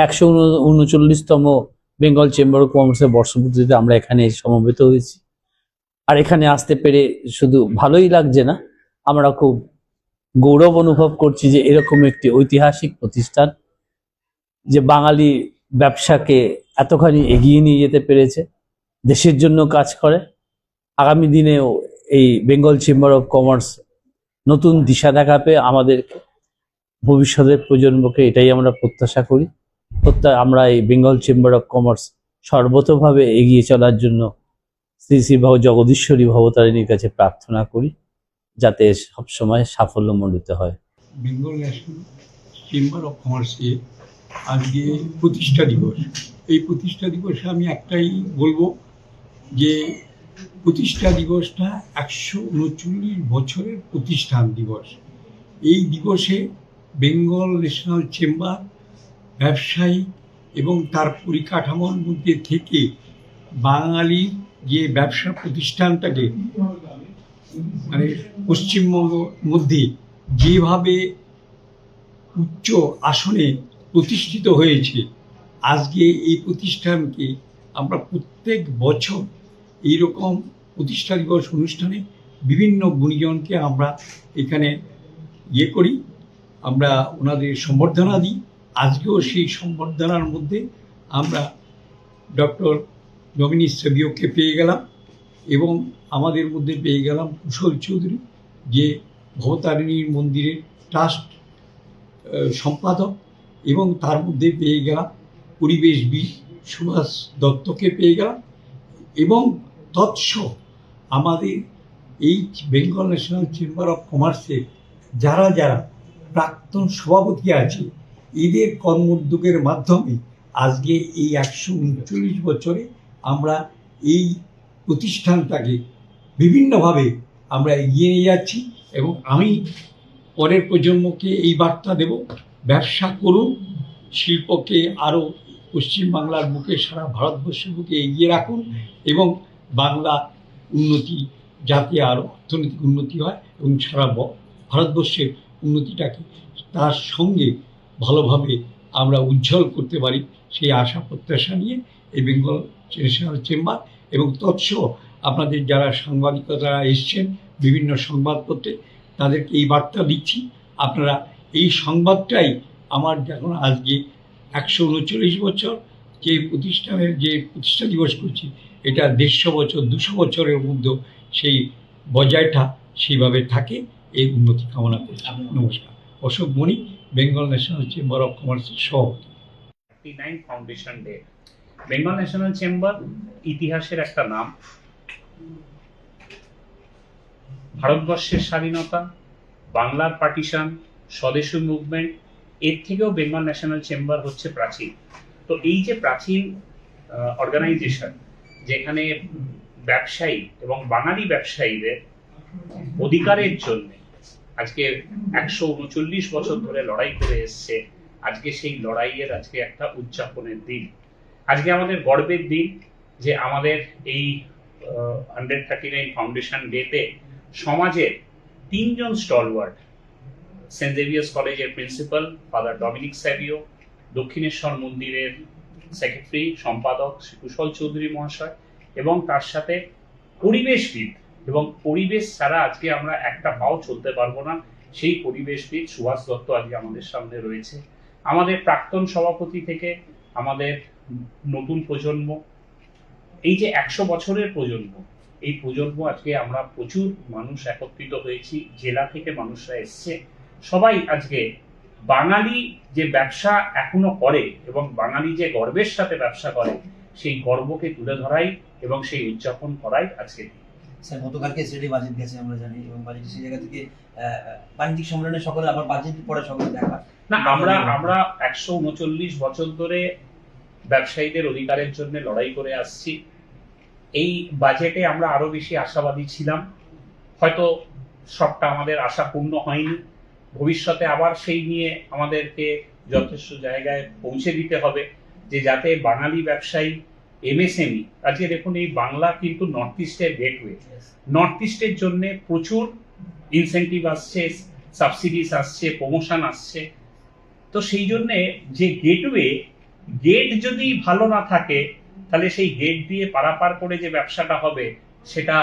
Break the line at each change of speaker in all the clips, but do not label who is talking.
139তম Bengal chamber of কমার্সের বর্ষপূর্তিতে আমরা এখানে সমবেত হয়েছি। আর এখানে আসতে পেরে শুধু ভালোই লাগছে না, আমরা খুব গৌরব অনুভব করছি যে এরকম একটি ঐতিহাসিক প্রতিষ্ঠান যে বাঙালি ব্যবসাকে এতখানি এগিয়ে নিয়ে যেতে পেরেছে, দেশের জন্য কাজ করে। আগামী দিনেও এই বেঙ্গল চেম্বার অফ কমার্স নতুন দিশা দেখাবে আমাদের ভবিষ্যতের প্রজন্মকে, এটাই আমরা প্রত্যাশা করি। আমরা এই বেঙ্গল চেম্বার অফ কমার্স সর্বতোভাবে এগিয়ে চলার জন্য শ্রী শ্রী জগদীশ্বরী ভবতারিণীর কাছে প্রার্থনা করি, যাতে সবসময় সাফল্যমণ্ডিত হয়।
বেঙ্গল ন্যাশনাল চেম্বার অফ কমার্সে আজকে প্রতিষ্ঠা দিবস। এই প্রতিষ্ঠা দিবসে আমি একটাই বলবো যে প্রতিষ্ঠা দিবসটা 139 বছরের প্রতিষ্ঠান দিবস। এই দিবসে বেঙ্গল ন্যাশনাল চেম্বার ব্যবসায়ী এবং তার পরিকাঠামোর মধ্যে থেকে বাঙালির যে ব্যবসা প্রতিষ্ঠানটাকে মানে পশ্চিমবঙ্গের মধ্যে যেভাবে উচ্চ আসনে প্রতিষ্ঠিত হয়েছে, আজকে এই প্রতিষ্ঠানকে আমরা প্রত্যেক বছর এইরকম প্রতিষ্ঠা দিবস অনুষ্ঠানে বিভিন্ন গুণীজনকে আমরা এখানে করি, আমরা ওনাদের সম্বর্ধনা দিই। আজকেও সেই সম্বর্ধনার মধ্যে আমরা ডক্টর ডমিনিক সেভিওকে পেয়ে গেলাম এবং আমাদের মধ্যে পেয়ে গেলাম কুশল চৌধুরী, যে ভবতারিণীর মন্দিরের ট্রাস্ট সম্পাদক, এবং তার মধ্যে পেয়ে গেলাম পরিবেশবিদ সুভাষ দত্তকে পেয়ে গেলাম, এবং তৎসহ আমাদের এই বেঙ্গল ন্যাশনাল চেম্বার অফ কমার্সের যারা যারা প্রাক্তন সভাপতি আছে, এদের কর্মোদ্যোগের মাধ্যমে আজকে এই 139 বছরে আমরা এই প্রতিষ্ঠানটাকে বিভিন্নভাবে আমরা এগিয়ে নিয়ে যাচ্ছি। এবং আমি পরের প্রজন্মকে এই বার্তা দেব, ব্যবসা করুন, শিল্পকে আরও পশ্চিমবাংলার বুকে সারা ভারতবর্ষের বুকে এগিয়ে রাখুন, এবং বাংলা উন্নতি যাতে আরও অর্থনৈতিক উন্নতি হয় এবং সারা ভারতবর্ষের উন্নতিটাকে তার সঙ্গে ভালোভাবে আমরা উজ্জ্বল করতে পারি, সেই আশা প্রত্যাশা নিয়ে এই বেঙ্গল ন্যাশনাল চেম্বার এবং তৎসহ আপনাদের যারা সাংবাদিকতা এসছেন বিভিন্ন সংবাদপত্রে, তাদেরকে এই বার্তা দিচ্ছি, আপনারা এই সংবাদটাই আমার যখন আজকে 139 বছর যে প্রতিষ্ঠানের যে প্রতিষ্ঠা দিবস করছি, এটা 150 বছর 200 বছরের মধ্যে সেই বজায়টা সেইভাবে থাকে, এই উন্নতি কামনা করছি। নমস্কার, অশোক মণি, বেঙ্গল ন্যাশনাল চেম্বার অফ কমার্সের সভাপতি।
39 foundation day. Bengal national chamber ইতিহাসের একটা নাম। ভারতবর্ষের স্বাধীনতা, বাংলার পার্টিশন, স্বদেশী মুভমেন্ট, এর থেকেও বেঙ্গল ন্যাশনাল চেম্বার হচ্ছে প্রাচীন। তো এই যে প্রাচীন অর্গানাইজেশন, যেখানে ব্যবসায়ী এবং বাঙালি ব্যবসায়ীদের অধিকারের জন্য আজকে 139 বছর ধরে লড়াই করে এসছে, আজকে সেই লড়াইয়ের আজকে একটা উদযাপনের দিন। আজকে আমাদের গর্বের দিন যে আমাদের এই 139 ফাউন্ডেশন ডেতে সমাজের 3 জন স্টলওয়ার্ড, সেন্ট জেভিয়ার্স কলেজের principal father Dominic Savio, Dakshineswar মন্দিরের সেক্রেটারি সম্পাদক শ্রী কুশল চৌধুরী মহাশয়, এবং তার সাথে পরিবেশবিদ, এবং পরিবেশ ছাড়া আজকে আমরা একটা পাও চলতে পারবো না, সেই পরিবেশবিদ সুভাষ দত্ত আজকে আমাদের সামনে রয়েছে। আমাদের প্রাক্তন সভাপতি থেকে আমাদের নতুন প্রজন্ম, এই যে 100 বছরের প্রজন্ম, এই প্রজন্ম আজকে আমরা প্রচুর মানুষ একত্রিত হয়েছি, জেলা থেকে মানুষরা এসছে, সবাই আজকে বাঙালি যে ব্যবসা এখনো করে এবং বাঙালি যে গর্বের সাথে ব্যবসা করে, সেই গর্বকে তুলে ধরাই এবং সেই উদযাপন করাই আজকে।
স্যার, গতকালকে সিলেটে বাজেট গেছে আমরা জানি, এবং বাজেট সেই জায়গা থেকে বাণিজ্যিক সম্মেলনে সকলে আবার বাজেট পরে সকলে দেখা
না, আমরা 139 বছর ধরে ব্যবসায়ীদের অধিকারের জন্য লড়াই করে আসছি। এই বাজেটে আমরা আরো বেশি আশাবাদী ছিলাম, হয়তো সবটা আমাদের আশা পূর্ণ হয়নি। ভবিষ্যতে আবার সেই নিয়ে আমাদেরকে যথেষ্ট জায়গায় পৌঁছে দিতে হবে, যে যাতে বাঙালি ব্যবসায়ী, এমএসএমই, আজকে দেখুন এই বাংলা কিন্তু নর্থ ইস্টের গেটওয়ে, নর্থ ইস্টের জন্য প্রচুর ইনসেন্টিভ আসছে, সাবসিডিজ আসছে, প্রমোশন আসছে। তো সেই জন্যে যে গেটওয়ে, গেট যদি ভালো না থাকে তাহলে সেই গেট দিয়ে পারাপার করে যে ব্যবসাটা হবে সেটা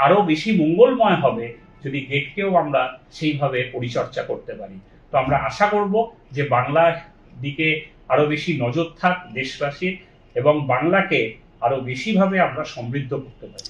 আরো বেশি মঙ্গলময় হবে যদি গেটকেও আমরা সেইভাবে পরিচর্যা করতে পারি। তো আমরা আশা করব যে বাংলার দিকে আরো বেশি নজর থাক দেশবাসীর, এবং বাংলাকে আরো বেশিভাবে আমরা সমৃদ্ধ করতে পারি।